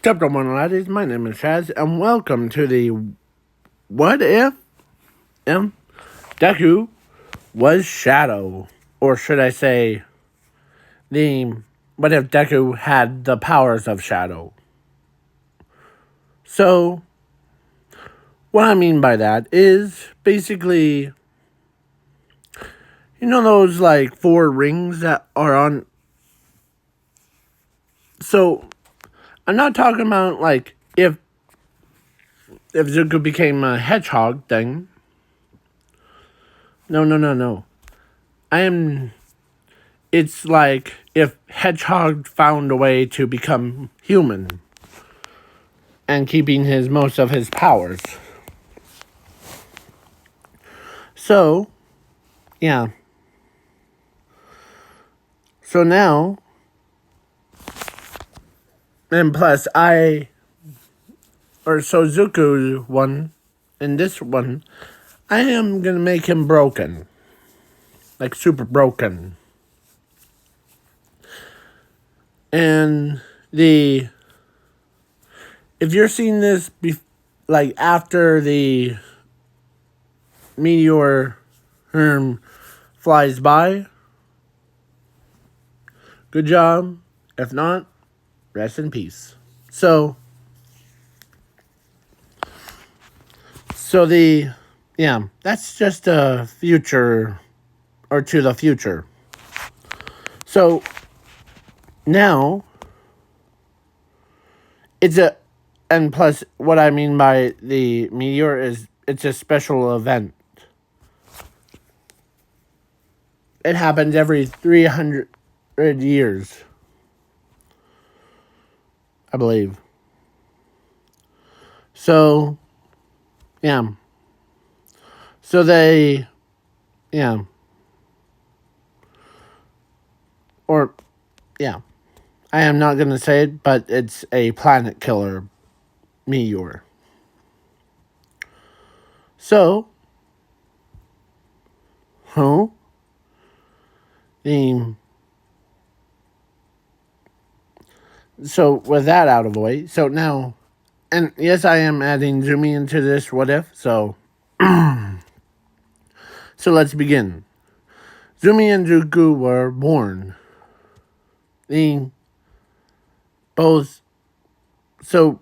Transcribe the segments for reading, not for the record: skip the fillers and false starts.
Top of one, laddies. My name is Chaz, and welcome to the What If Deku was Shadow, or should I say, the What If Deku had the powers of Shadow? So, what I mean by that is basically, you know those like four rings that are on. So, I'm not talking about like if Zuko became a hedgehog thing. No. It's like if Hedgehog found a way to become human and keeping most of his powers. So, yeah. So now, and plus Zuko one, in this one, I am gonna make him broken. Like super broken. And if you're seeing this, like after the meteor flies by, good job. If not, rest in peace. So that's just a future or to the future. So now and plus what I mean by the meteor is it's a special event. It happens every 300 years, I believe. So, yeah. So Or, yeah. I am not going to say it, but it's a planet killer meteor. So, the So, with that out of the way, so now, and yes, I am adding Zumi into this what if, so let's begin. Zumi and Zuko were born. The both, so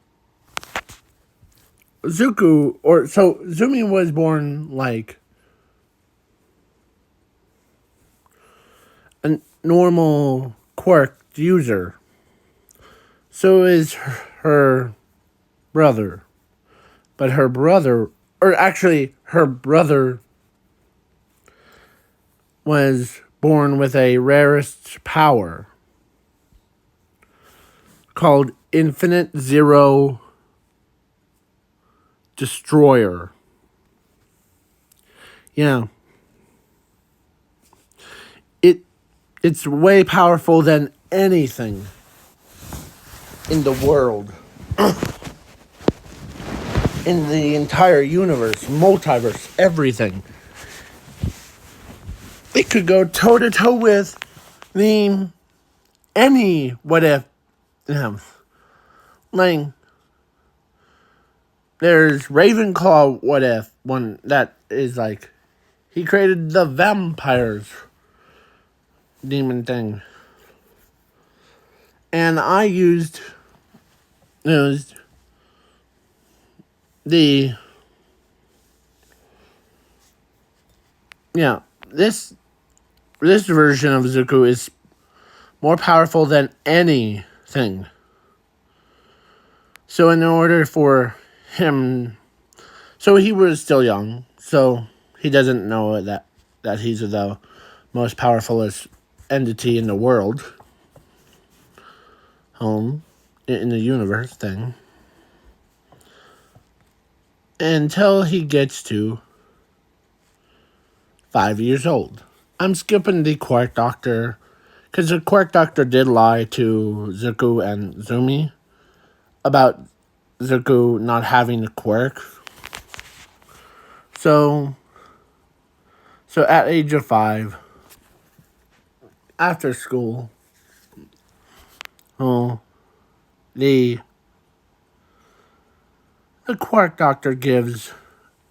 Zumi was born like a normal quirk user. So is her brother. But her brother was born with a rarest power called Infinite Zero Destroyer. Yeah. It's way powerful than anything in the world. In the entire universe, multiverse, everything. It could go toe to toe with any what if. Like, there's Ravenclaw what if one that is like he created the vampires demon thing. And I used the this version of Zuko is more powerful than anything. So in order for him, so he was still young, so he doesn't know that he's the most powerfulest entity in the world, in the universe thing, until he gets to 5 years old. I'm skipping the Quark Doctor, because the Quark Doctor did lie to Zuko and Zumi about Zuko not having a quirk. So at age of 5, after school, the The Quark Doctor gives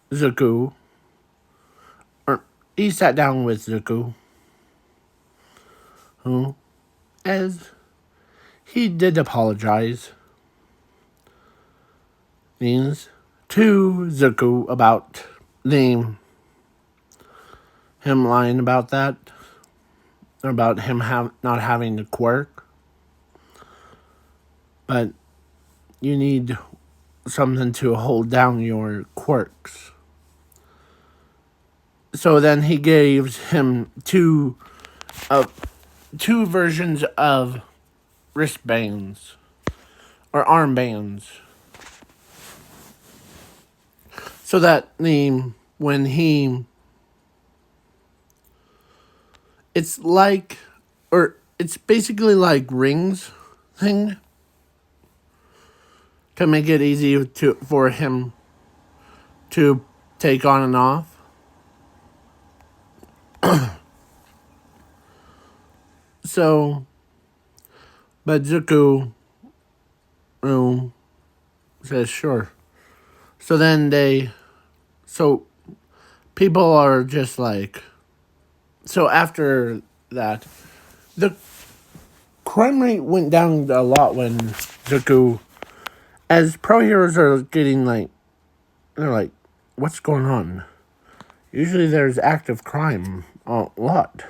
Zuko, or he sat down with Zuko, who, as he did apologize, means to Zuko about him lying about that, about him not having the quirk, but you need something to hold down your quirks. So then he gives him two versions of wristbands or armbands, so that when he, it's like, or it's basically like rings thing to make it easy for him to take on and off. So, but Zuko says sure. So then so people are just like, so after that, the crime rate went down a lot when Zuko, as pro heroes are getting like, they're like, what's going on? Usually there's active crime a lot.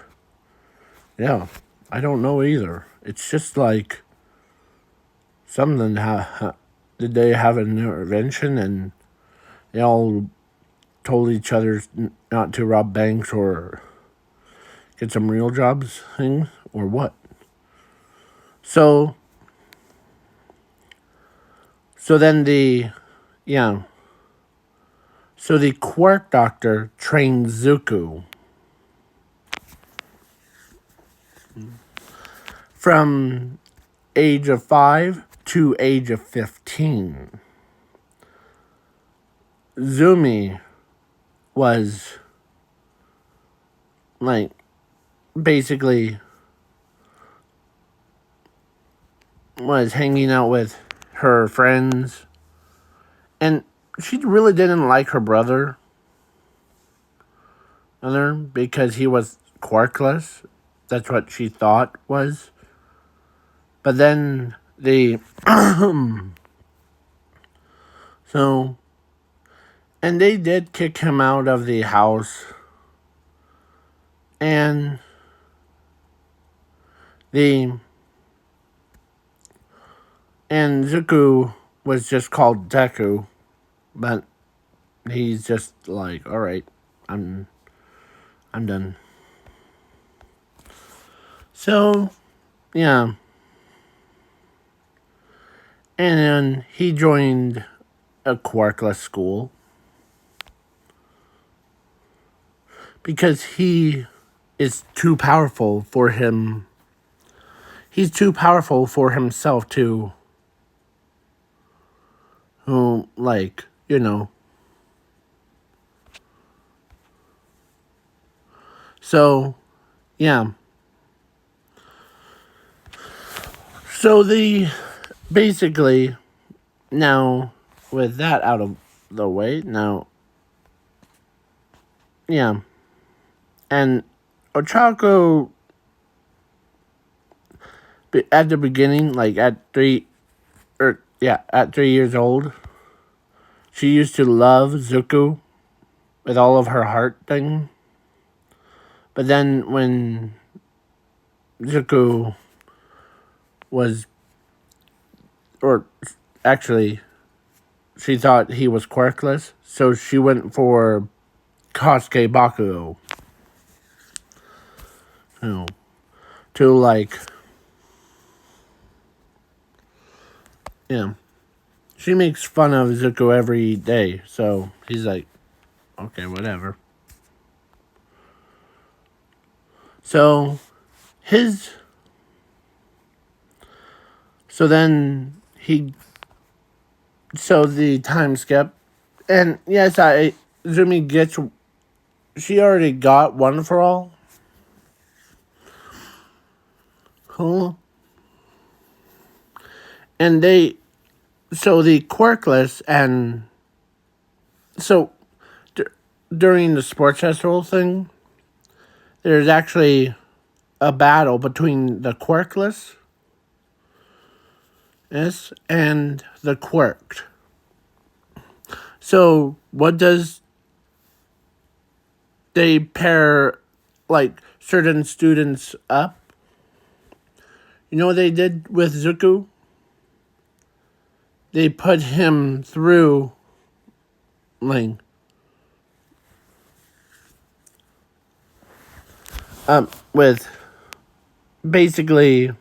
Yeah, I don't know either. It's just like something, did they have an intervention and they all told each other not to rob banks or get some real jobs thing, or what? So then so the Quark Doctor trained Zuko from age of 5 to age of 15. Zumi was like basically was hanging out with her friends, and she really didn't like her brother because he was quarkless. That's what she thought was. But then so, and they did kick him out of the house, and Zuko was just called Deku, but he's just like, all right, I'm done. So, yeah. And then he joined a quarkless school because he is too powerful for him. He's too powerful for himself to, like, So, yeah. So basically, now, with that out of the way, now, yeah. And Ochako, at the beginning, like at 3 years old, she used to love Zuko with all of her heart thing. But then when Zuko was, or actually, she thought he was quirkless, so she went for Kosuke Bakugo. To like, yeah. She makes fun of Zuko every day, so he's like, okay, whatever. So then the time skip, and yes, Zumi gets, she already got one for all. Cool. And the quirkless and So d- during the sports festival thing, there's actually a battle between the quirkless and the quirked. So what does they pair like certain students up? You know what they did with Zuko? They put him through like with basically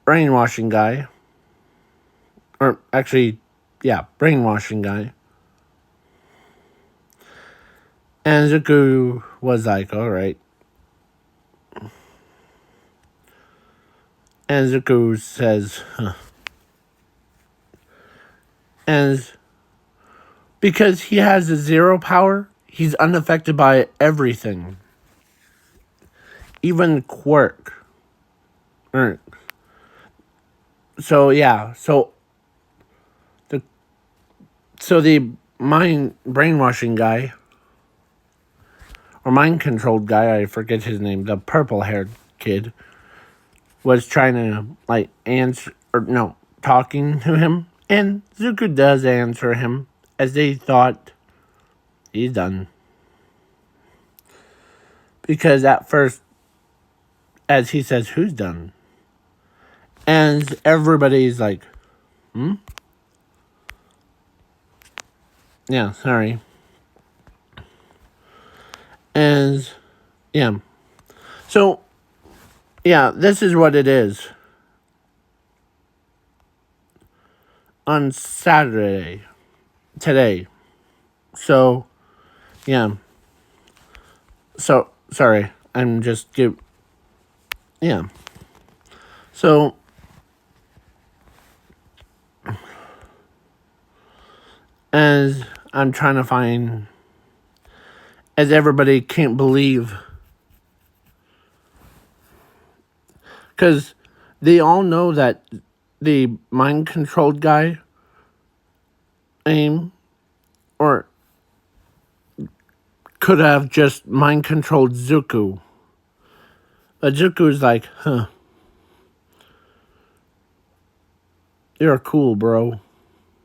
brainwashing guy. Or actually, yeah, brainwashing guy. And Zuko was like, alright. And Zuko says, huh. And because he has a zero power, he's unaffected by everything. Even quirk. So yeah, the the mind brainwashing guy or mind controlled guy, I forget his name, the purple haired kid, was trying to like answer or no, talking to him, and Zuko does answer him as they thought he's done. Because at first, as he says, who's done? And everybody's like, hmm? Yeah, sorry. And yeah. So yeah, this is what it is. On Saturday. Today. So yeah. So sorry. I'm just yeah. So as I'm trying to find as everybody can't believe because they all know that the mind controlled guy aim or could have just mind controlled Zuko. But Zuko's like, huh, you're cool, bro.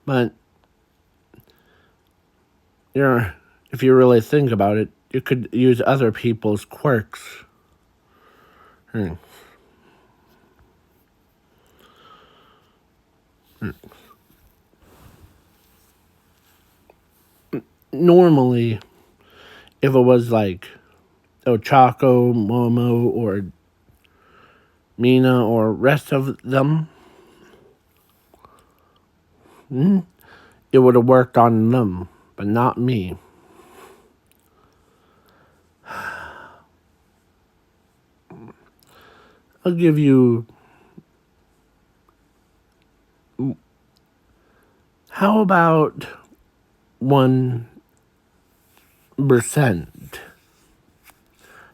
But you're if you really think about it, you could use other people's quirks. Hmm. Normally, if it was like Ochako, Momo, or Mina, or rest of them, it would have worked on them, but not me. I'll give you. How about 1%?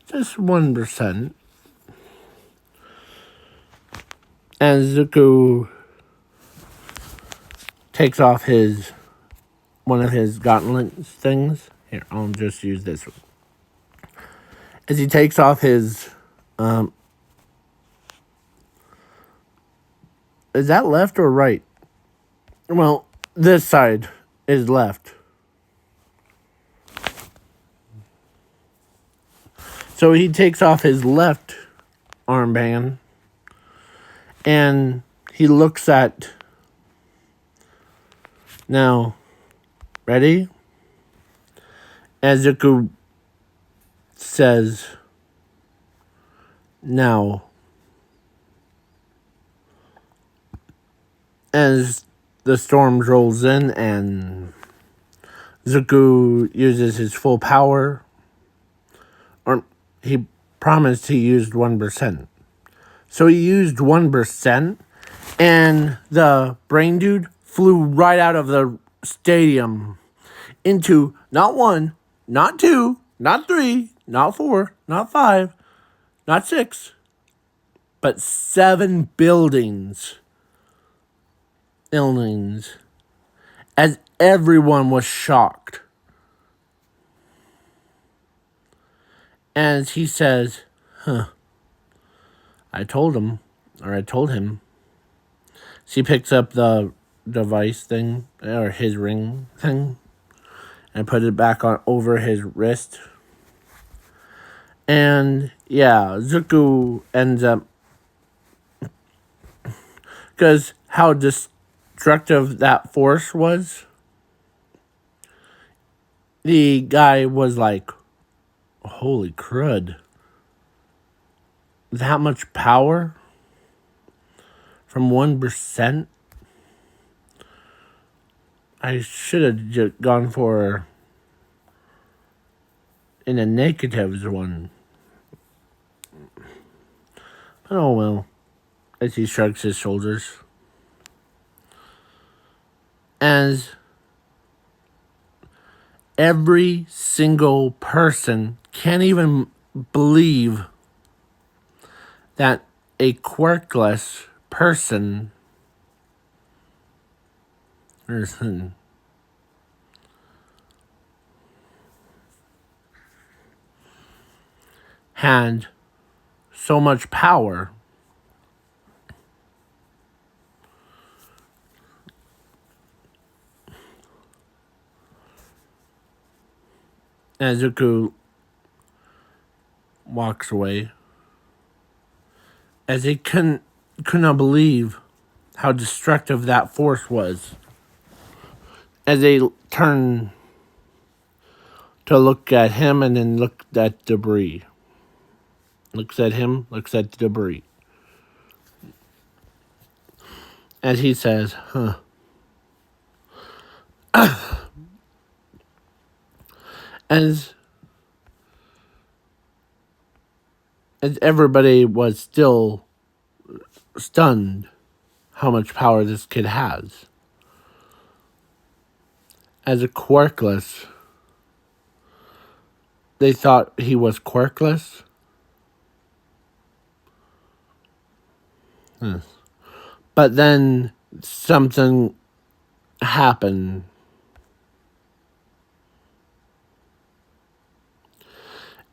Just 1%. And Zuko takes off one of his gauntlet things. Here, I'll just use this one. As he takes off his, is that left or right? Well, this side is left. So he takes off his left armband and he looks at. Now, ready? As Zuko says, now. As the storm rolls in and Zuko uses his full power, or he promised he used 1%. So he used 1%, and the brain dude flew right out of the stadium into not 1, not 2, not 3, not 4, not 5, not 6, but 7 buildings. as everyone was shocked. And he says, I told him. She picks up the device thing, or his ring thing, and put it back on over his wrist. And yeah, Zuko ends up, because how destructive that force was, the guy was like, holy crud. That much power? From 1%? I should have gone for in a negatives one. But oh well. As he shrugs his shoulders. As every single person can't even believe that a quirkless person had so much power. And Zuko walks away as he could not believe how destructive that force was. As they turn to look at him and then look at debris. Looks at him, looks at the debris. As he says, As everybody was still stunned how much power this kid has. As a quirkless, they thought he was quirkless. Yes. But then something happened.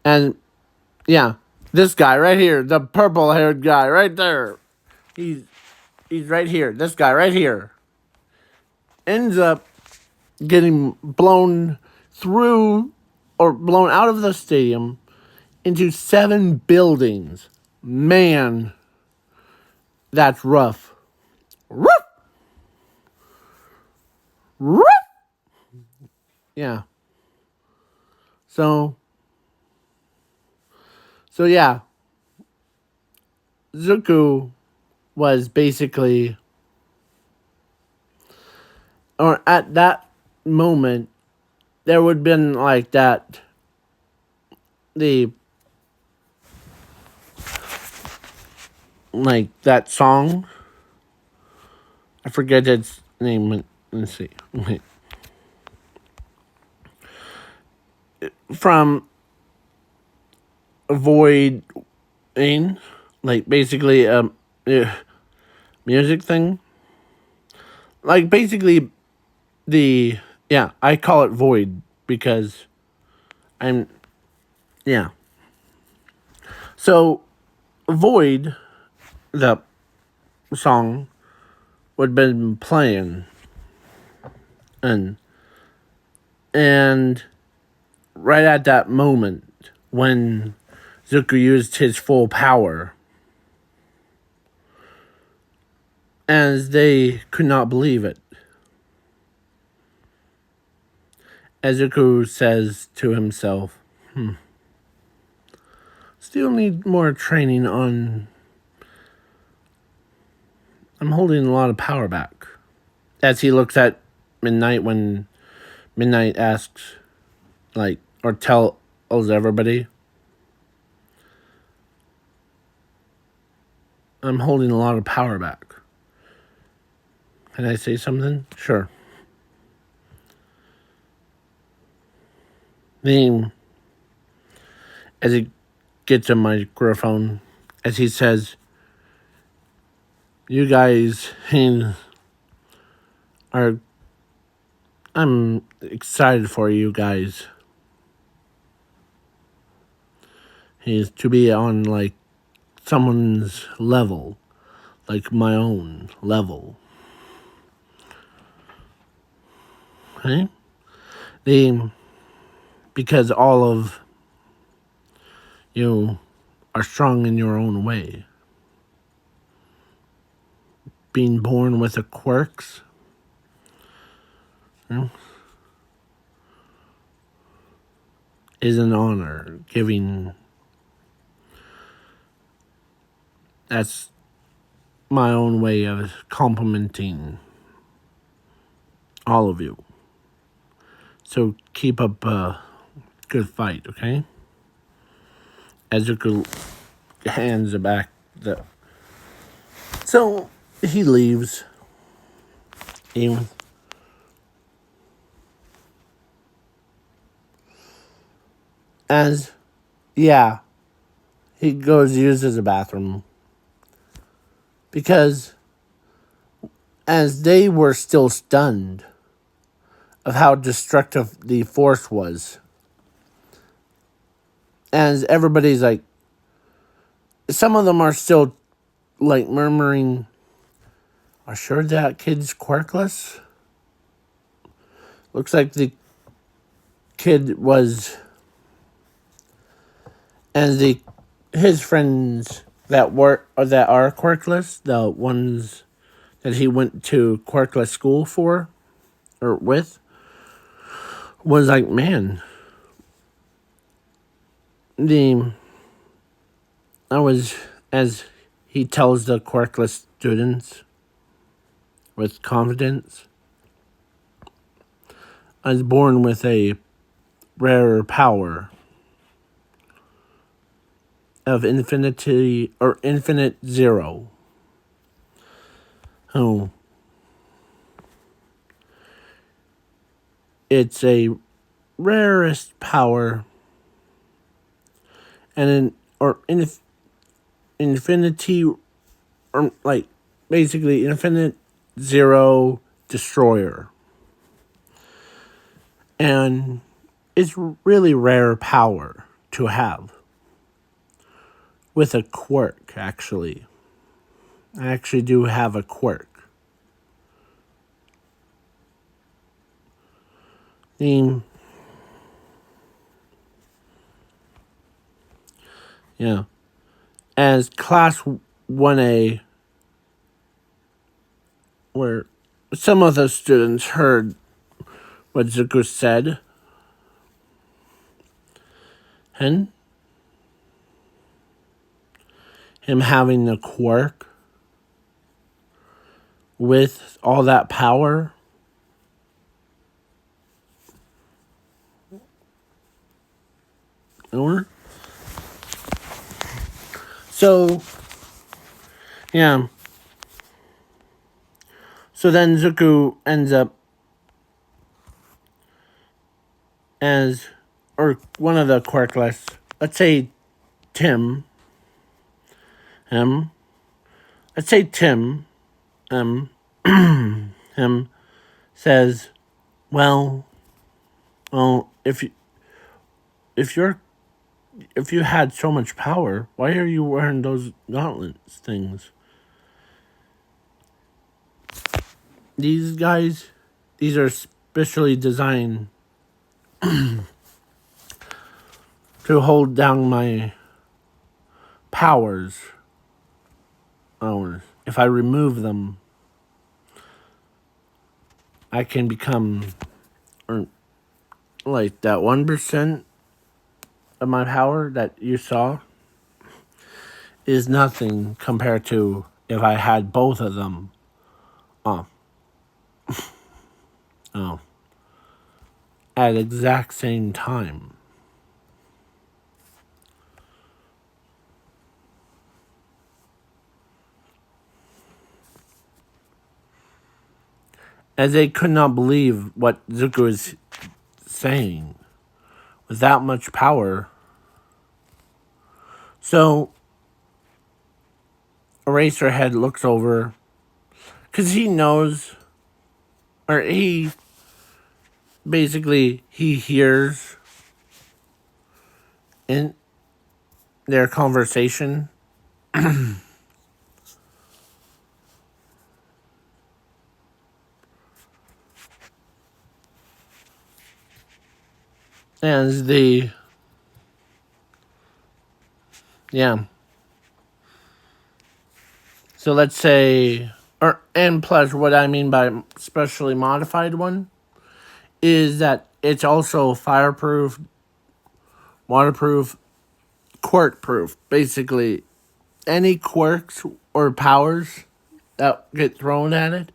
And yeah, this guy right here, the purple-haired guy right there. He's right here. This guy right here ends up getting blown through or blown out of the stadium into 7 buildings. Man, that's rough. Rough. Rough. Yeah. So yeah. Zuko was basically, or at that moment, there would have been like that, like that song. I forget its name. Let's see. Wait. From Void in, like basically music thing. Like basically I call it Void because So Void, the song, would have been playing and right at that moment when Zuko used his full power, as they could not believe it. As Zuko says to himself, still need more training on. I'm holding a lot of power back. As he looks at Midnight when Midnight asks, like, or tells everybody, I'm holding a lot of power back. Can I say something? Sure. Then, as he gets a microphone, as he says, you guys are I'm excited for you guys. Is to be on like someone's level, like my own level. Okay? The because all of you are strong in your own way. Being born with the quirks, you know, is an honor. That's my own way of complimenting all of you. So keep up a good fight, okay? Ezekiel hands it back. So he leaves. Even as yeah, he goes uses the bathroom because as they were still stunned of how destructive the force was, as everybody's like, some of them are still like murmuring, "Are sure that kid's quirkless?" Looks like the kid was, and his friends that are quirkless, the ones that he went to quirkless school for or with, was like, man, the I was as he tells the quirkless students with confidence, I was born with a rarer power of infinity or infinite zero. Oh, it's a rarest power and infinity, or like basically infinite zero destroyer. And it's really rare power to have with a quirk, actually. I actually do have a quirk. The yeah, as class 1A, where some of the students heard what Zuko said, and him having the quirk with all that power. Or so yeah. So then Zuko ends up as, or one of the quirkless, let's say Tim, him, let's say Tim, him says, well, if if you're if you had so much power, why are you wearing those gauntlets things? These guys, these are specially designed to hold down my powers. Or if I remove them, I can become, or like that 1% of my power that you saw is nothing compared to if I had both of them. Oh, oh, at exact same time. As they could not believe what Zuko was saying with that much power. So Eraserhead looks over because he knows, or he basically he hears in their conversation. As the yeah. So let's say, and plus, what I mean by specially modified one is that it's also fireproof, waterproof, quirk proof. Basically, any quirks or powers that get thrown at it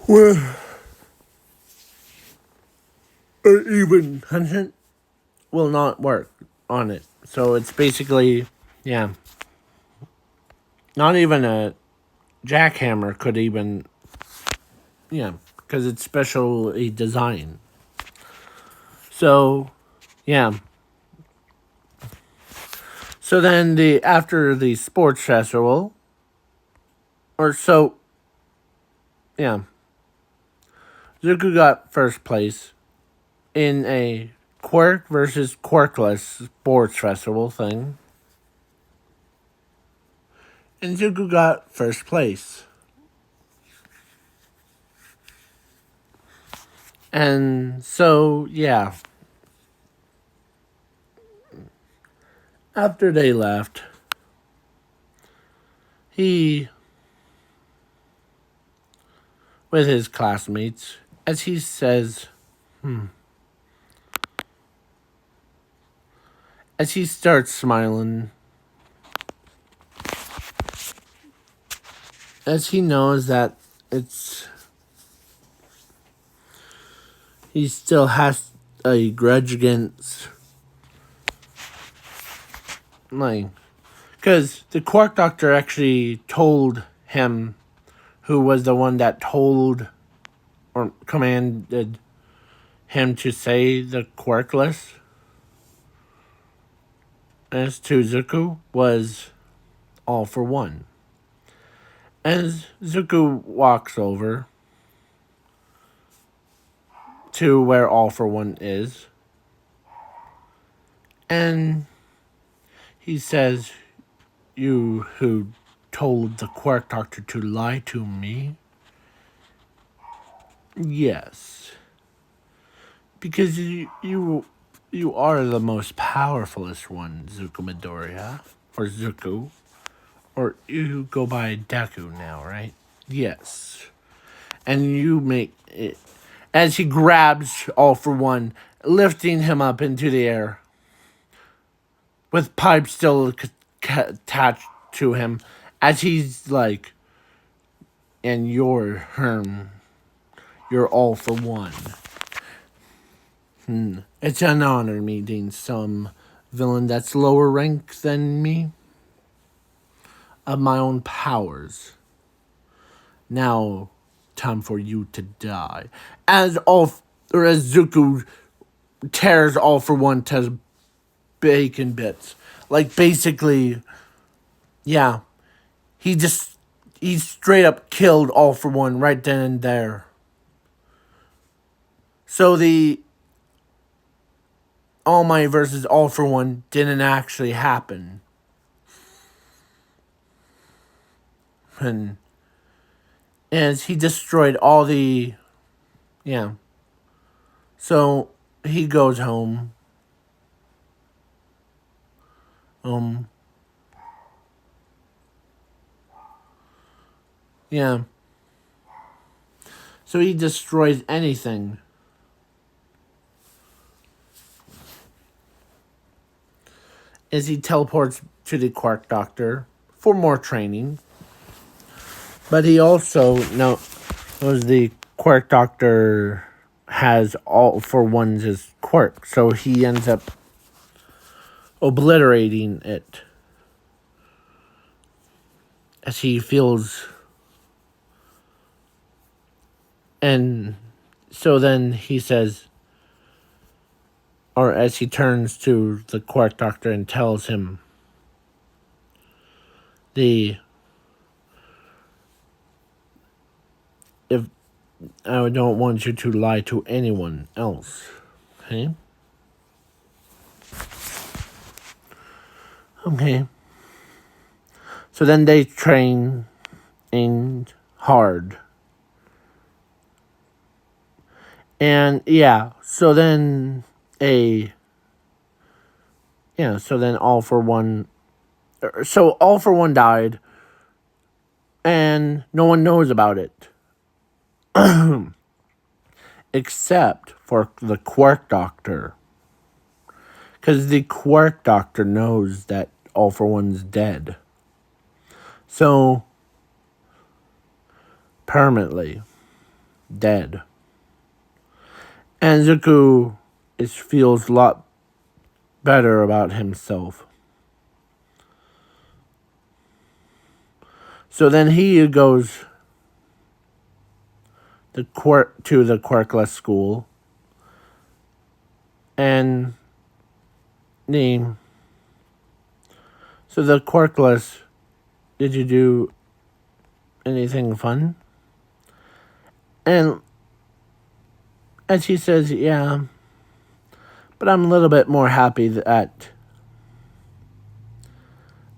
or even hunting will not work on it. So it's basically, yeah, not even a jackhammer could even, yeah, because it's specially designed. So, yeah. So then after the sports festival, or so, yeah, Zuko got first place in a quirk versus quirkless sports festival thing. And Zuko got first place. And so, yeah. After they left, he, with his classmates, as he says, as he starts smiling, as he knows that it's, he still has a grudge against, like, because the Quark Doctor actually told him, who was the one that told or commanded him to say the quirkless as to Zuko, was all for one. As Zuko walks over to where all for one is, and he says, "You who told the Quark Doctor to lie to me?" "Yes. Because you are the most powerfulest one, Zuko Midoriya. Or Zuko. Or you go by Deku now, right?" "Yes. And you make it." As he grabs all for one, lifting him up into the air, with pipe still attached to him, as he's like, "And you're all for one." It's an honor meeting some villain that's lower rank than me, of my own powers. Now, time for you to die. As Zuko tears all for one to bacon bits. Like, basically, yeah, he straight up killed all for one right then and there. So the All Might versus All for One didn't actually happen. And as he destroyed all the, yeah. So he goes home. Um, yeah. So he destroys anything. As he teleports to the Quark Doctor for more training. But he also knows the Quark Doctor has all for one's his quirk, so he ends up obliterating it as he feels. And so then he says, or as he turns to the Quark Doctor and tells him if I don't want you to lie to anyone else. Okay? Okay. So then they train hard. And yeah, so then All For One. So All For One died, and no one knows about it. Except for the Quark Doctor. Because the Quark Doctor knows that All For One's dead. So, permanently dead. And Zuko feels a lot better about himself. So then he goes to the Quarkless school. And the Quarkless, did you do anything fun? And she says, yeah, but I'm a little bit more happy that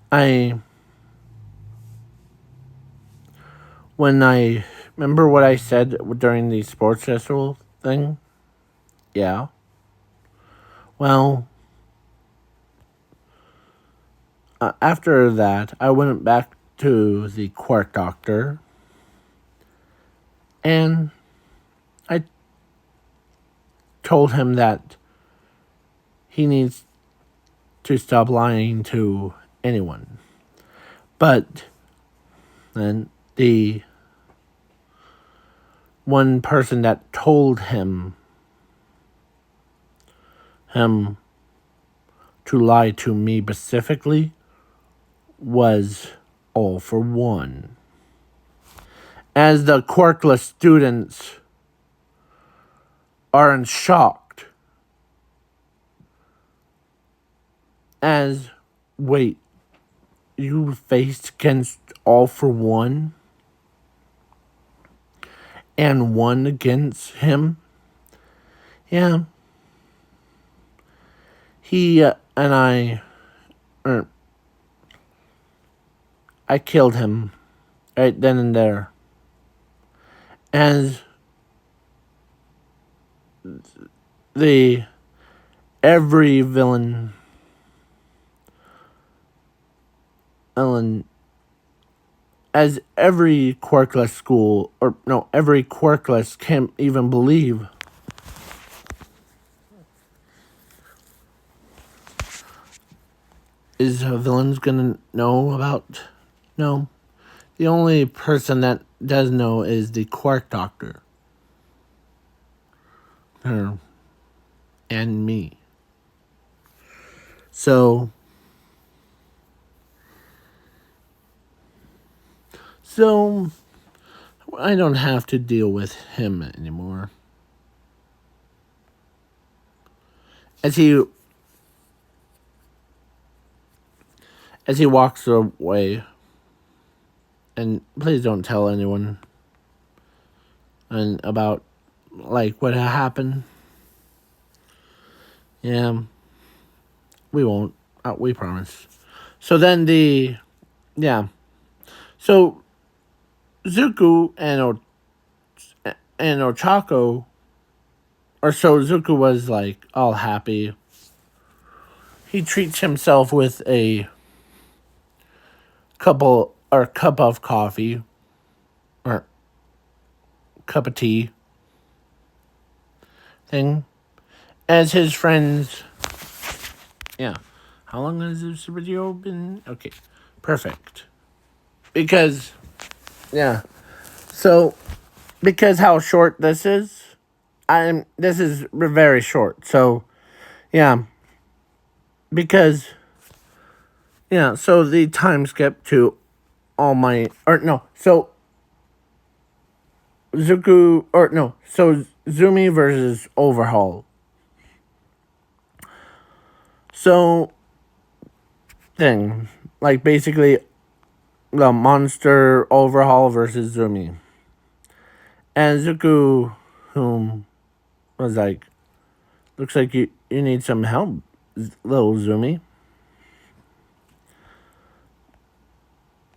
when I remember what I said during the sports festival thing. Yeah. Well, after that, I went back to the Quark Doctor, and I told him that he needs to stop lying to anyone. But then the one person that told him to lie to me specifically was All For One. As the Quarkless students are in shocked. Wait, you faced against All For One? And won against him? Yeah. He and I killed him right then and there. As every villain as every Quarkless school, every Quarkless can't even believe. Is villains gonna know about? No. The only person that does know is the Quark Doctor. Her. And me. So I don't have to deal with him anymore. As he walks away, and please don't tell anyone about what happened. Yeah, we won't. We promise. So then so Zuko and Ochako, or so Zuko was all happy. He treats himself with a cup of coffee, or cup of tea thing, as his friends. Yeah. How long has this video been? Okay. Perfect. Because how short this is, this is very short. So, yeah. Because, so the time skip to All Might, so Zumi versus Overhaul. So, basically, the monster Overhaul versus Zumi. And Zuko, whom was like, looks like you need some help, little Zumi.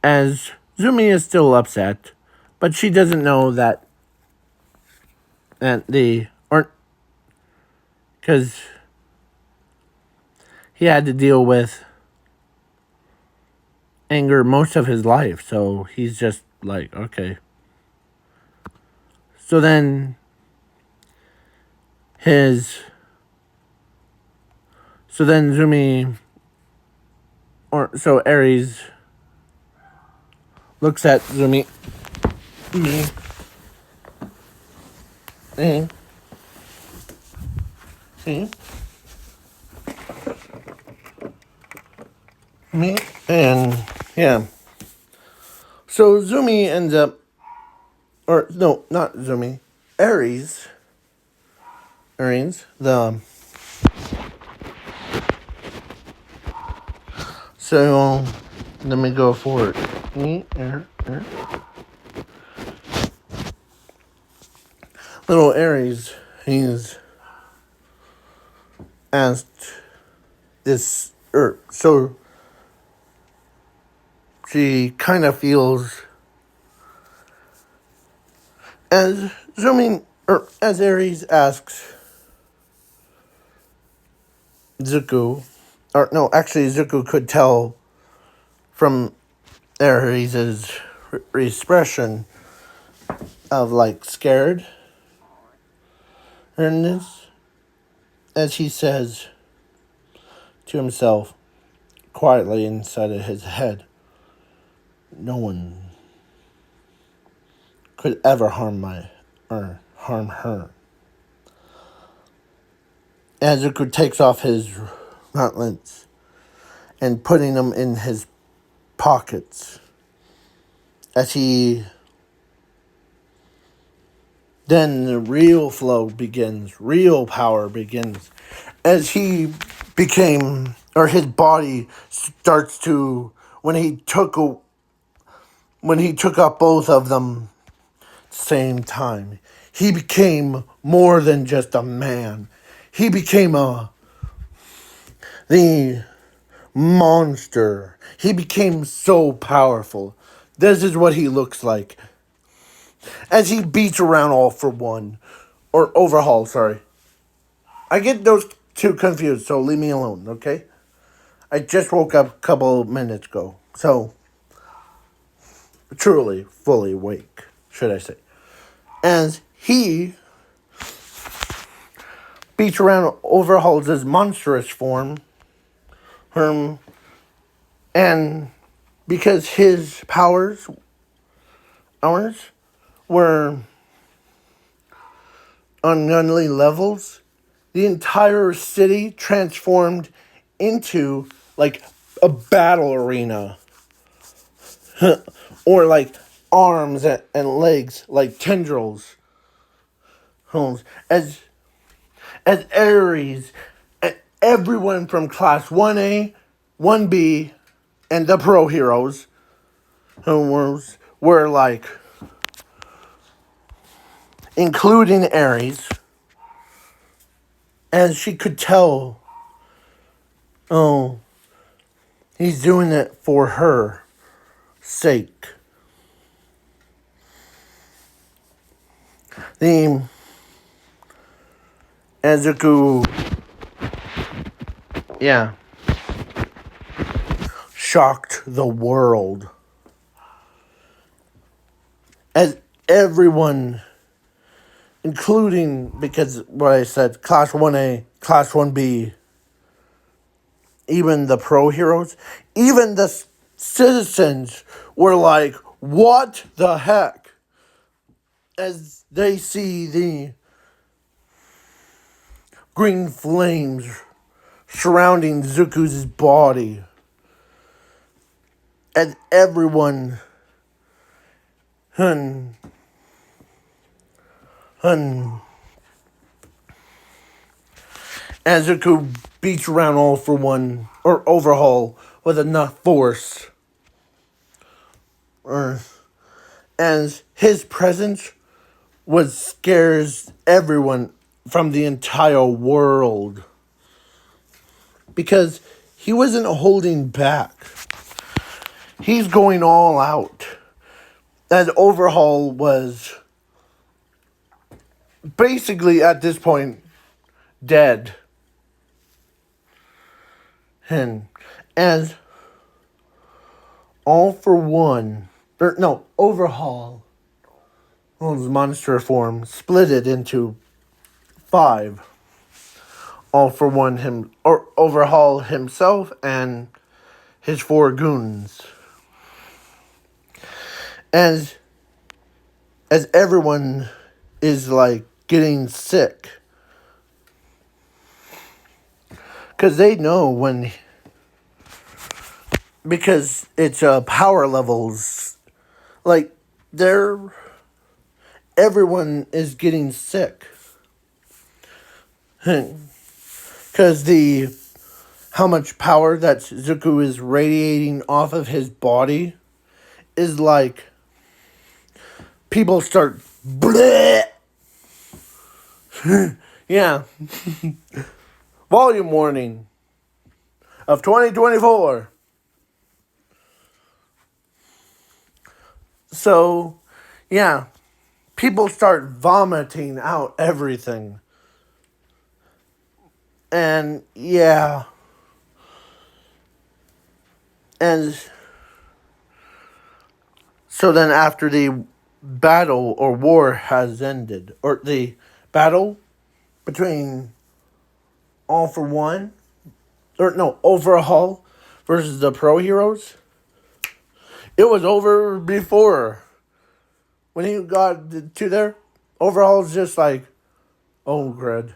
As Zumi is still upset, but she doesn't know that or because he had to deal with anger most of his life, so he's just like, okay. So then his so then Zumi so Aries looks at Zumi me me me me and yeah. So Zumi ends up or no, not Zumi. Aries the so let me go for it. Little Aries, he's asked this, so she kind of feels as as Aries asks Zuko, or no, actually Zuko could tell from Aries' expression of like scared, and this, as he says to himself quietly inside of his head, no one could ever harm her. As Zuko takes off his gauntlets and putting them in his pockets, as he then the real flow begins, real power begins, as he became, or his body starts to, when he took up both of them same time, he became more than just a man. He became the monster. He became so powerful. This is what he looks like as he beats around All for One, or Overhaul, sorry. I get those two confused, so leave me alone, okay? I just woke up a couple minutes ago, so truly fully awake, should I say. As he beats around Overhaul's monstrous form, and because his ours, were on ungodly levels, the entire city transformed into like a battle arena. Or like arms and legs, like tendrils. As Aries, everyone from Class 1A, 1B, and the Pro Heroes were like, including Aries, as she could tell, oh, he's doing it for her sake. The Azuku, yeah, shocked the world. As everyone, including, because what I said, Class 1A, Class 1B, even the pro heroes, even the citizens were like, what the heck? As they see the green flames surrounding Zuko's body. And everyone, as Zuko beats around All for One, or Overhaul, with enough force. As his presence what scares everyone from the entire world. Because he wasn't holding back. He's going all out. And Overhaul was basically at this point dead. And as All for One, Overhaul, his monster form, split it into 5. All for One Overhaul himself and his 4 goons. As everyone is like getting sick. Because they know because it's power levels. Like, everyone is getting sick. Because how much power that Zuko is radiating off of his body is like, people start bleh. Yeah. Volume warning of 2024. So, yeah, people start vomiting out everything. And, yeah. And so then after the battle or war has ended, or the battle between All for One, Overhaul versus the Pro Heroes, it was over before. When he got to there, Overhaul's just like, oh, crud.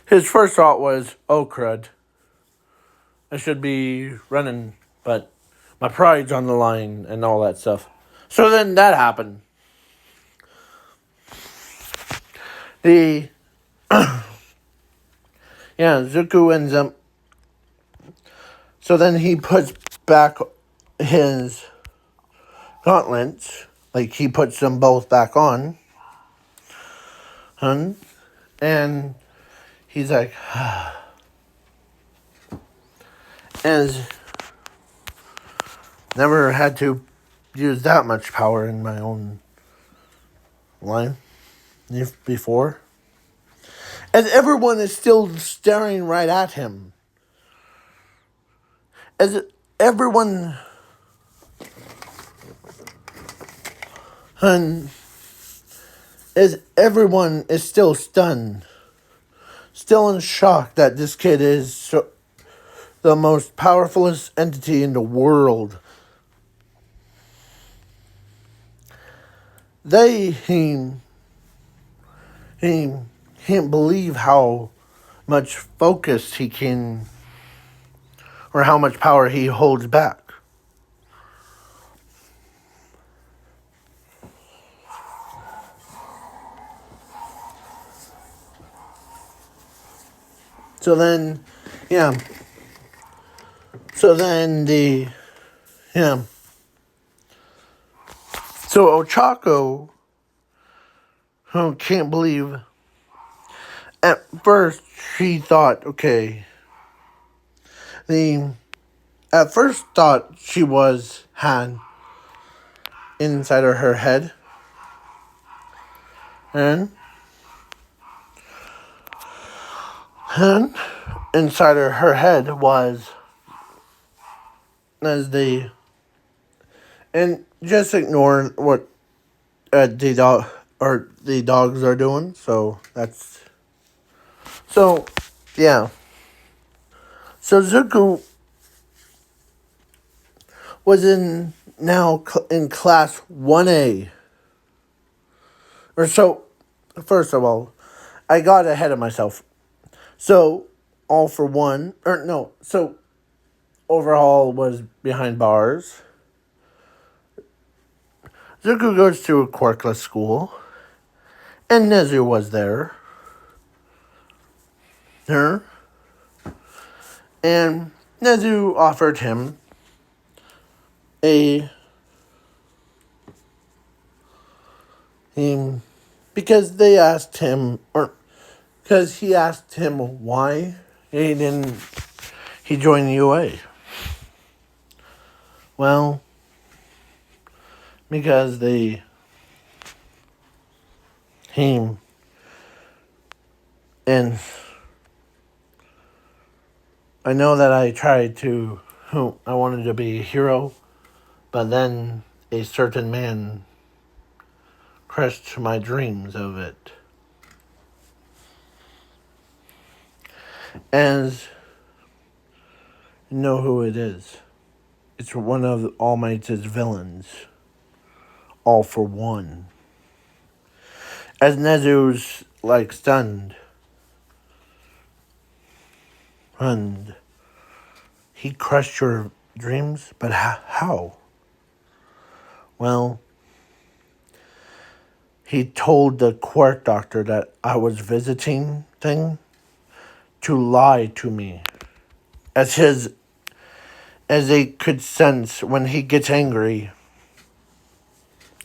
His first thought was, oh, crud. I should be running, but my pride's on the line and all that stuff. So then that happened. Zuko ends up. So then he puts back his gauntlets. Like, he puts them both back on. And he's like, and never had to use that much power in my own life before. As everyone is still staring right at him. As everyone... as everyone is still stunned. Still in shock that this kid is the most powerfulest entity in the world. He can't believe how much focus he can, or how much power he holds back. So then, So Ochako, who can't believe, at first she thought, at first thought she had inside of her head. And inside of her head was and just ignore what the dogs are doing. So yeah. So Zuko was in class 1A. First of all, I got ahead of myself. So, All for One, so Overhaul was behind bars. Zuko goes to a quirkless school, and Nezu was there. And Nezu offered him He, because they asked him, or because he asked him why he joined the UA. Well, because him and I know that I tried to, I wanted to be a hero, but then a certain man crushed my dreams of it. As you know who it is. It's one of All Might's villains. All for One. As Nezu's like stunned. And he crushed your dreams? But how? Well, he told the quirk doctor that I was visiting thing to lie to me. As they could sense when he gets angry.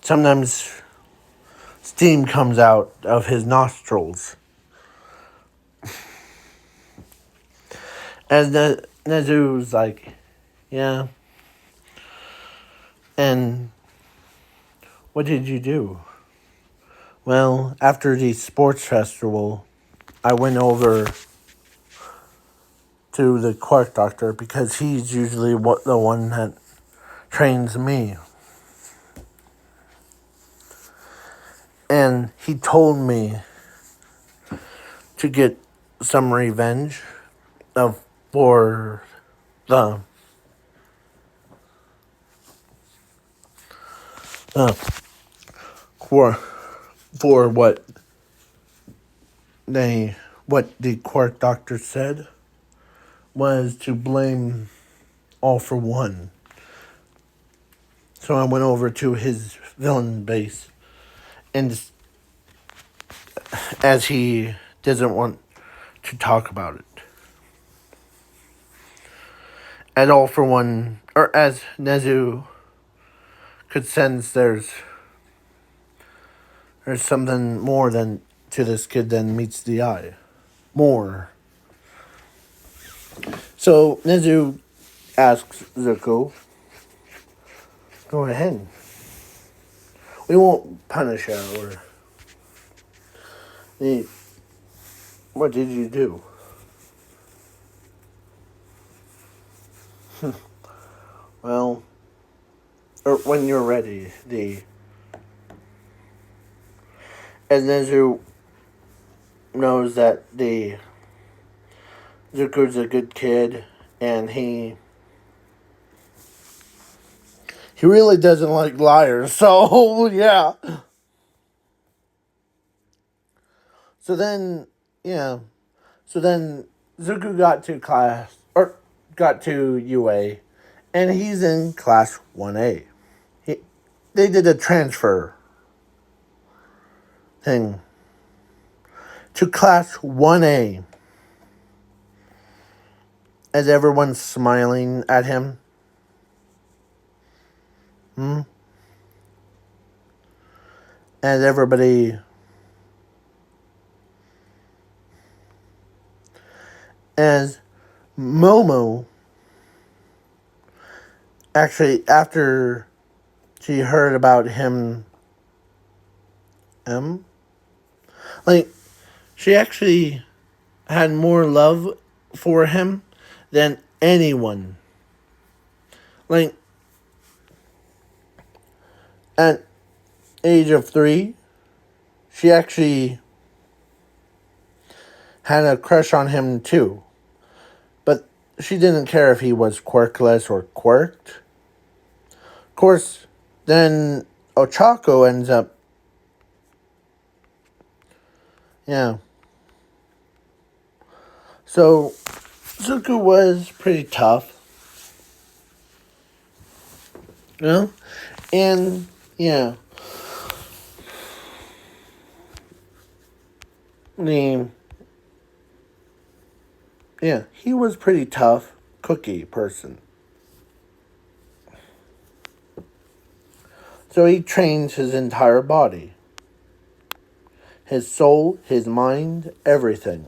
Sometimes steam comes out of his nostrils. And Nezu's like, yeah. And what did you do? Well, after the sports festival, I went over to the Quark Doctor because he's usually the one that trains me. And he told me to get some revenge for the for what the Quark Doctor said was to blame All for One. So I went over to his villain base, and as he doesn't want to talk about it. As All for One, or as Nezu could sense there's something more than to this kid than meets the eye. More. So Nezu asks Zuko, go ahead. We won't punish her or what did you do? Well, or when you're ready, and Nezu knows that Zuko's a good kid, and he really doesn't like liars, so yeah. So then Zuko got to got to UA, and he's in class 1A. They did a transfer thing to class 1A. As everyone's smiling at him. As everybody as Momo actually after she heard about him like she actually had more love for him than anyone. Like at age of 3, she actually had a crush on him too. But she didn't care if he was quirkless or quirked. Of course, then Ochako ends up. Yeah. So, Zuko was pretty tough. You know? And, yeah. He was pretty tough cookie person. So he trains his entire body. his soul, his mind, everything.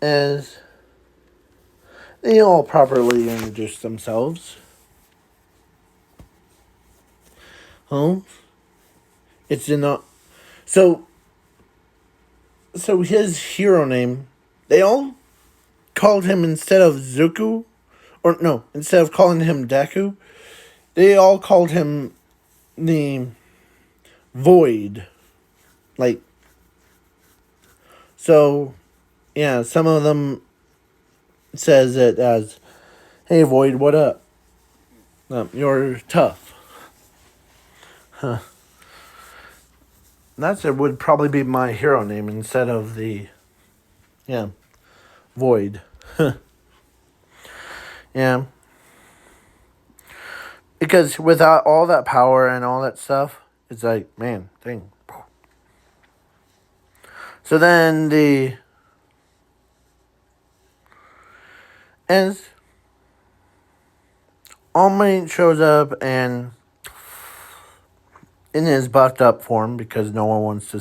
As they all properly introduce themselves. Holmes. It's in a, so so his hero name. They all called him instead of Zuko, or no, instead of calling him Deku, they all called him the Void. Like, so, yeah, some of them says it as, "Hey Void, what up? You're tough." Huh. That's it. Would probably be my hero name instead of the, yeah, Void. Yeah. Because without all that power and all that stuff, it's like, man, dang. So then the as All Might shows up and in his buffed up form because no one wants to.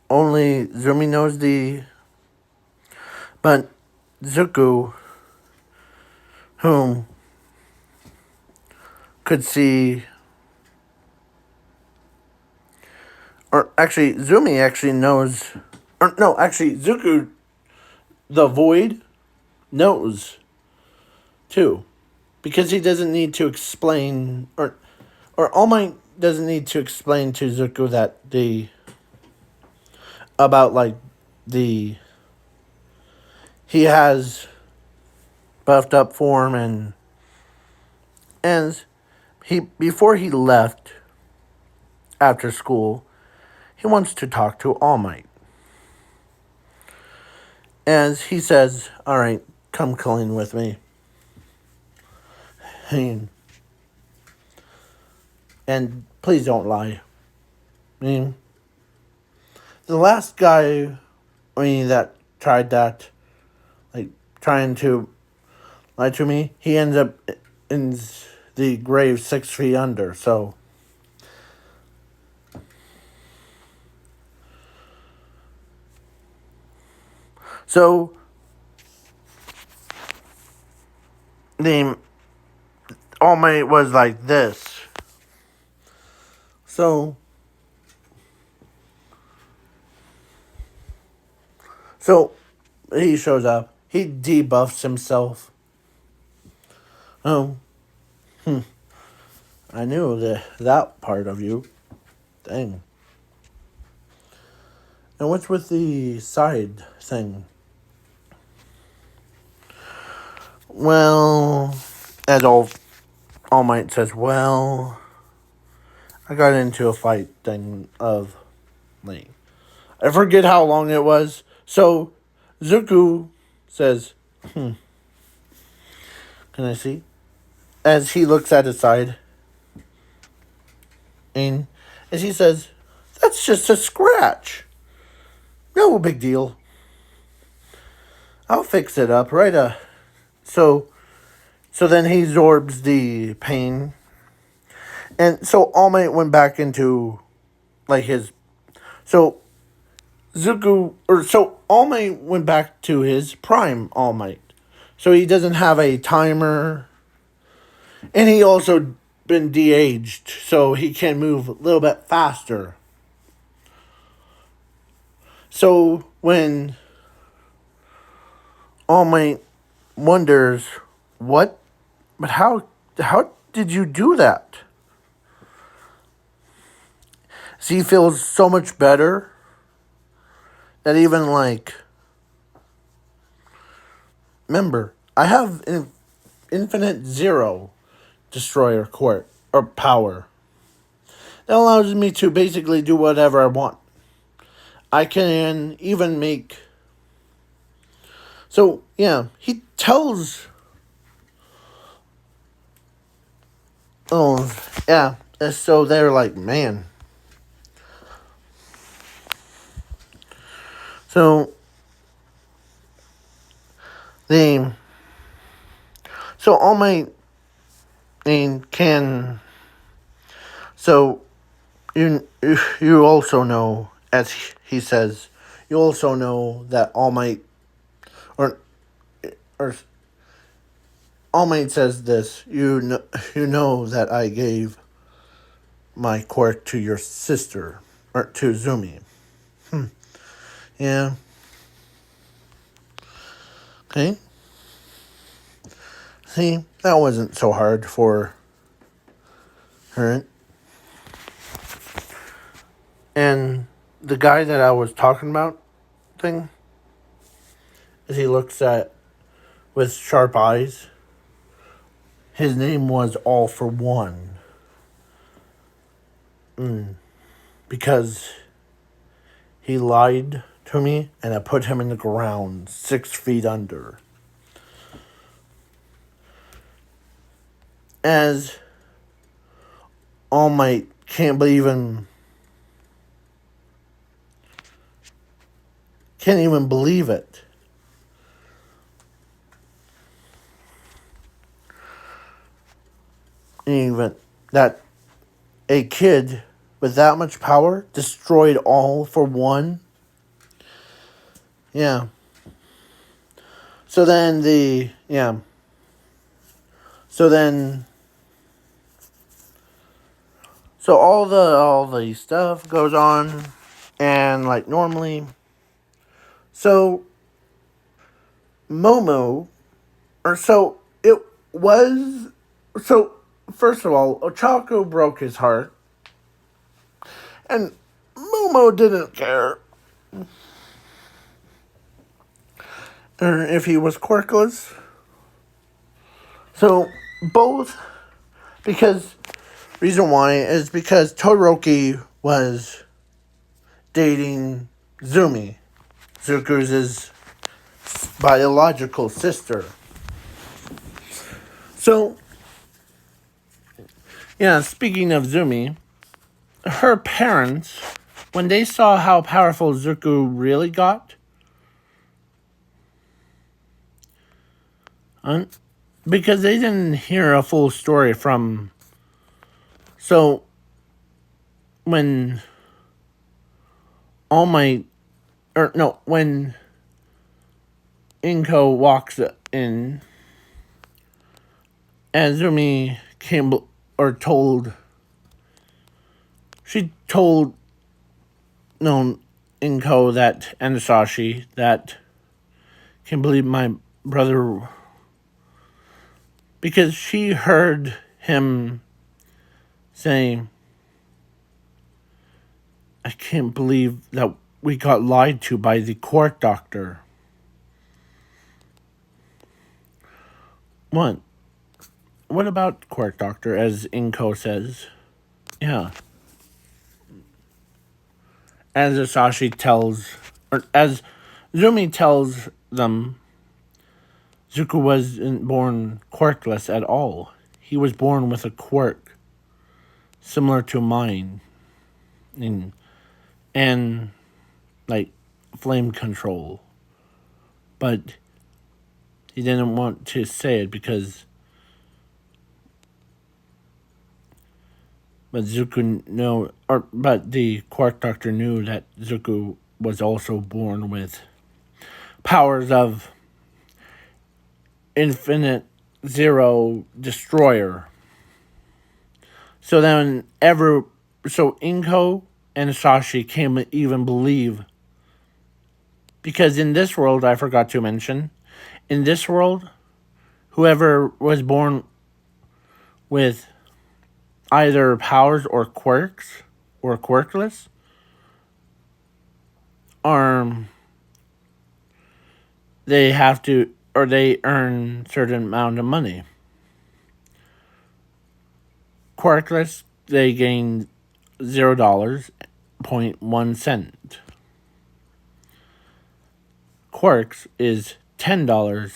Only Zumi knows but Zuko, whom could see, or actually Zumi actually knows, or no, actually Zuko, the Void, knows too, because he doesn't need to explain, or All Might doesn't need to explain to Zuko that about like the he has buffed up form and he before he left after school, he wants to talk to All Might. As he says, "All right, come clean with me." And please don't lie. I mean, the last guy, that tried that, like, trying to lie to me, he ends up in the grave 6 feet under, so. So, the All Might was like this. So he shows up. He debuffs himself. Oh, I knew that part of you. Dang. And what's with the side thing? Well, as All Might says, well, I got into a fight thing of, like, I forget how long it was. So, Zuko says, can I see? As he looks at his side. And as he says, that's just a scratch. No big deal. I'll fix it up, right? So then he absorbs the pain. And so All Might went back into, like, his... So, All Might went back to his prime All Might. So he doesn't have a timer. And he also been de-aged, so he can move a little bit faster. So when All Might wonders, what? But how did you do that? So he feels so much better that even, like, remember, I have infinite zero destroyer core or power. That allows me to basically do whatever I want. I can even make... So, yeah, he tells... Oh, yeah. So they're like, man. So, All Might can... So, You, you also know, as he says, you also know that All Might, or, or All Might says this, you know that I gave my quirk to your sister, or to Zumi. Yeah. Okay. See, that wasn't so hard for her. And the guy that I was talking about thing, as he looks at with sharp eyes, his name was All for One. Because he lied to me and I put him in the ground 6 feet under. As All Might can't even believe it. Even that a kid with that much power destroyed All for One. Yeah. So then So then so all the stuff goes on and like normally. So Momo or so it was so first of all, Ochako broke his heart. And Momo didn't care if he was quirkless. So both, because reason why is because Todoroki was dating Zumi, Zuku's biological sister. So yeah, speaking of Zumi, her parents, when they saw how powerful Zuko really got, because they didn't hear a full story from. So when All Might, or no, when Inko walks in, Azumi came or told. She told no Inko that Anasashi that can't believe my brother, because she heard him saying, I can't believe that we got lied to by the court doctor. What? What about court doctor, as Inko says? Yeah. As Asashi tells, or as Zumi tells them, Zuko wasn't born quirkless at all. He was born with a quirk similar to mine, and like flame control. But he didn't want to say it because, but the Quark Doctor knew that Zuko was also born with powers of Infinite Zero Destroyer. So Inko and Sashi can't even believe, because in this world, I forgot to mention, in this world, whoever was born with either powers or quirks or quirkless they have to, or they earn certain amount of money. Quirkless, they gain $0.1. Quarks is $10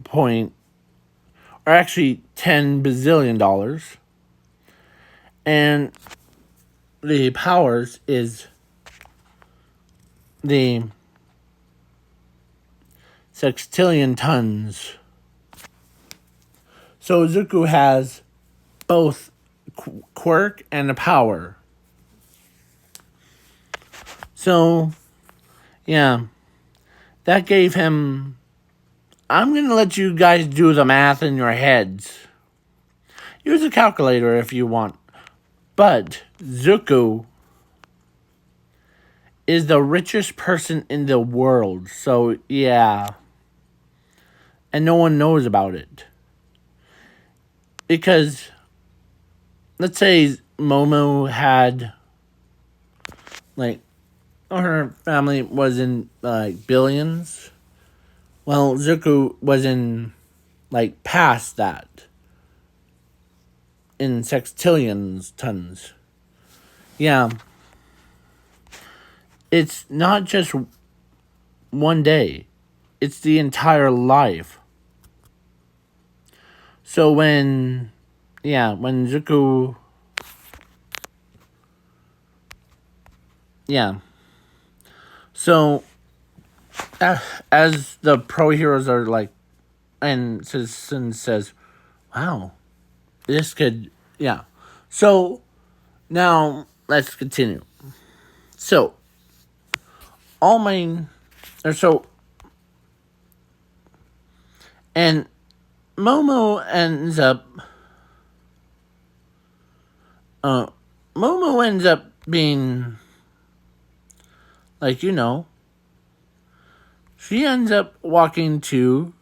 point, or actually $10 bazillion, and the powers is the sextillion tons. So Zuko has both quirk and a power. So, yeah, that gave him. I'm going to let you guys do the math in your heads. Use a calculator if you want. But Zuko is the richest person in the world. So, yeah. And no one knows about it. Because, let's say Momo had, like, her family was in, like, billions. Well, Zuko was in, like, past that. In sextillions tons. Yeah. It's not just one day. It's the entire life. So when Zuko, yeah. So, as the pro heroes are like, and says, wow, this could, yeah. So, now, let's continue. So, all my, or so, and Momo ends up, Momo ends up being, like, she ends up walking to,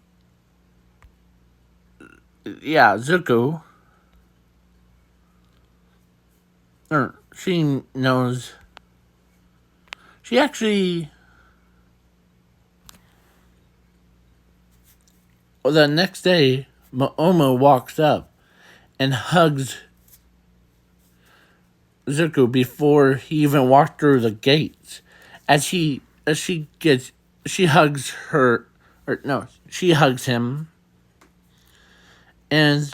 Zuko. Or she knows. She actually. Well, the next day, Momo walks up and hugs Zuko before he even walked through the gates. As she hugs her, or no, she hugs him, and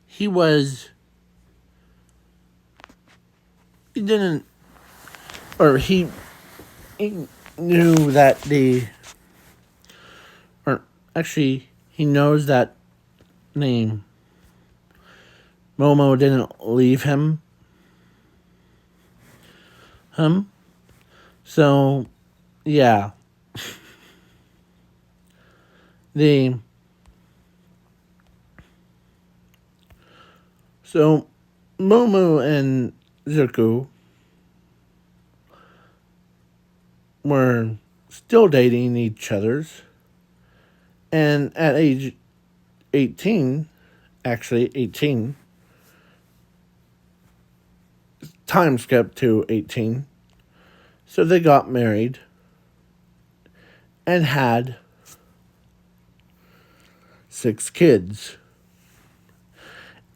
he didn't, or he knew that or actually, he knows that name. Momo didn't leave him. So, yeah. So, Momo and Zuko were still dating each other's. And at age 18, actually 18, time skip to 18. So they got married and had 6 kids.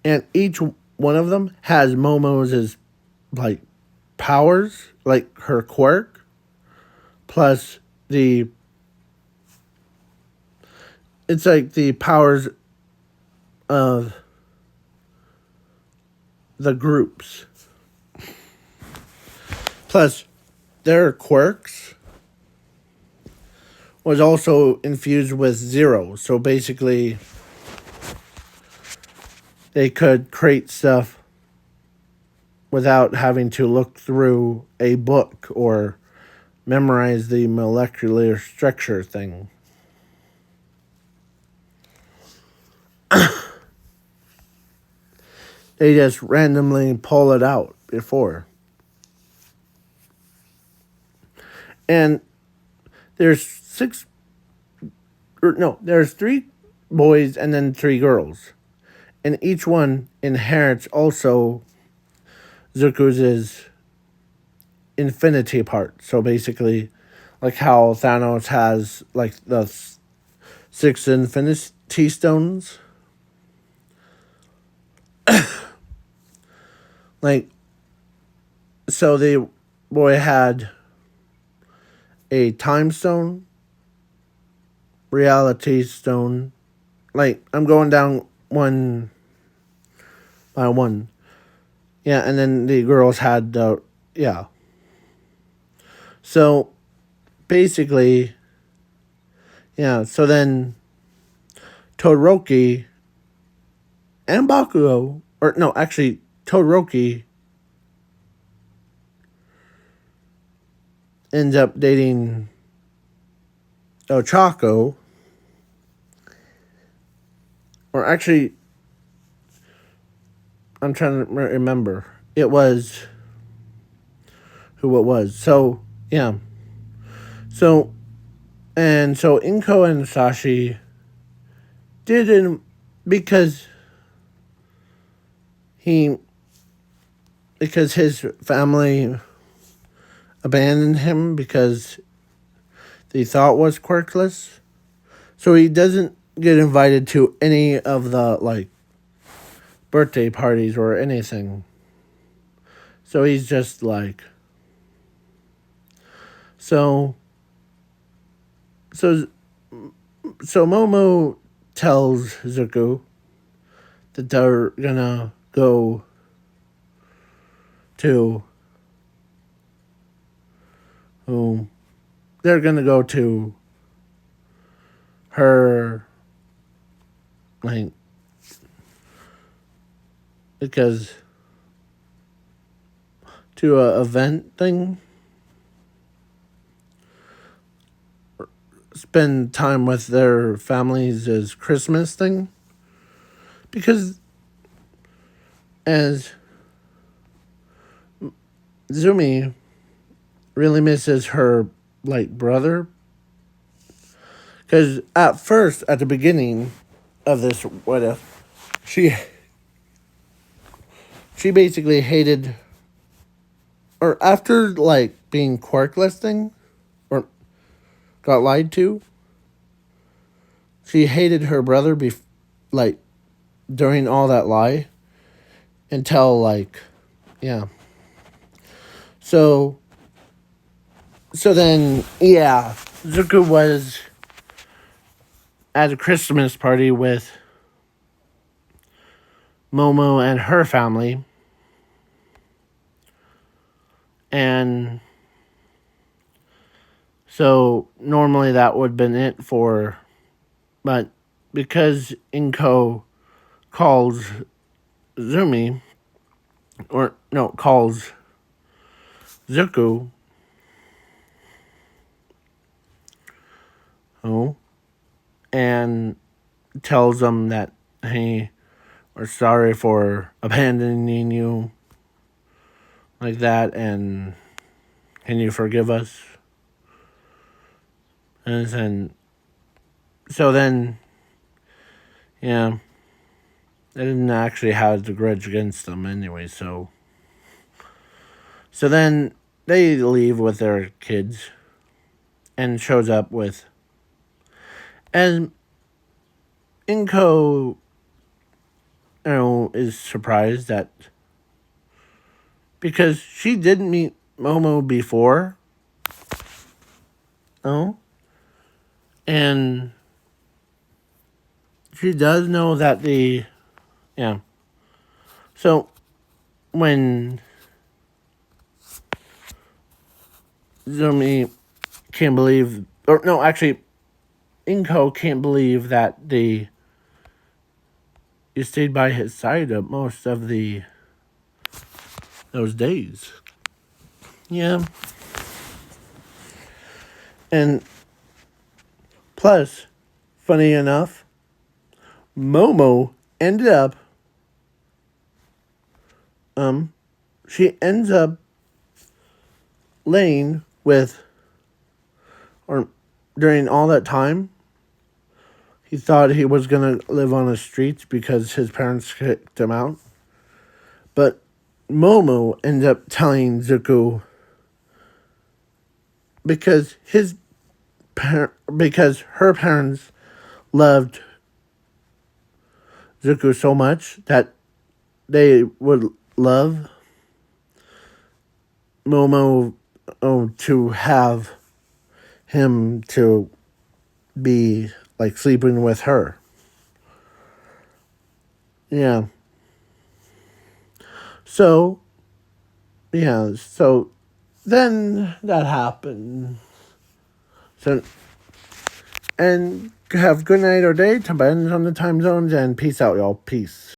And each one of them has Momo's, like, powers, like her quirk, plus it's like the powers of the groups. Plus, their quirks was also infused with zero. So basically, they could create stuff without having to look through a book or memorize the molecular structure thing. They just randomly pull it out before. And there's 3 boys and then 3 girls. And each one inherits also Zuko's infinity part. So basically, like how Thanos has like the 6 infinity stones. Like, so the boy had a time stone, reality stone. Like, I'm going down one by one. Yeah, and then the girls had yeah. So, basically, yeah, so then Todoroki and Bakugo or no, actually, Todoroki ends up dating Ochako, or actually, I'm trying to remember. It was who it was. So, yeah. So, so Inko and Sashi didn't, because his family abandoned him because they thought was quirkless. So he doesn't get invited to any of the, like, birthday parties or anything. So he's just like, so Momo tells Zuko that they're gonna go to her, like, because to a event thing, spend time with their families as Christmas thing, because as Zumi really misses her, like, brother, because at first, at the beginning of this What If, she basically hated, or after, like, being quirkless thing, or got lied to, she hated her brother like, during all that lie, until, like, yeah. So then, yeah, Zuko was at a Christmas party with Momo and her family, and so normally that would have been it for, but because Inko calls Zumi, or no, calls Zuko, and tells them that, hey, we're sorry for abandoning you like that, and can you forgive us? And then, so then, yeah, they didn't actually have the grudge against them anyway, so then they leave with their kids, and shows up with, and Inko, is surprised that, because she didn't meet Momo before, and she does know that yeah. So when Zumi can't believe, or no, actually, Inko can't believe that you stayed by his side of most of those days. Yeah. And plus, funny enough, Momo ended up, she ends up laying with, or during all that time, he thought he was going to live on the streets because his parents kicked him out. But Momo ended up telling Zuko, because because her parents loved Zuko so much that they would love Momo, to have him to be, like, sleeping with her. Yeah. So, yeah, so then that happened. So, and have good night or day, depends on the time zones, and peace out, y'all. Peace.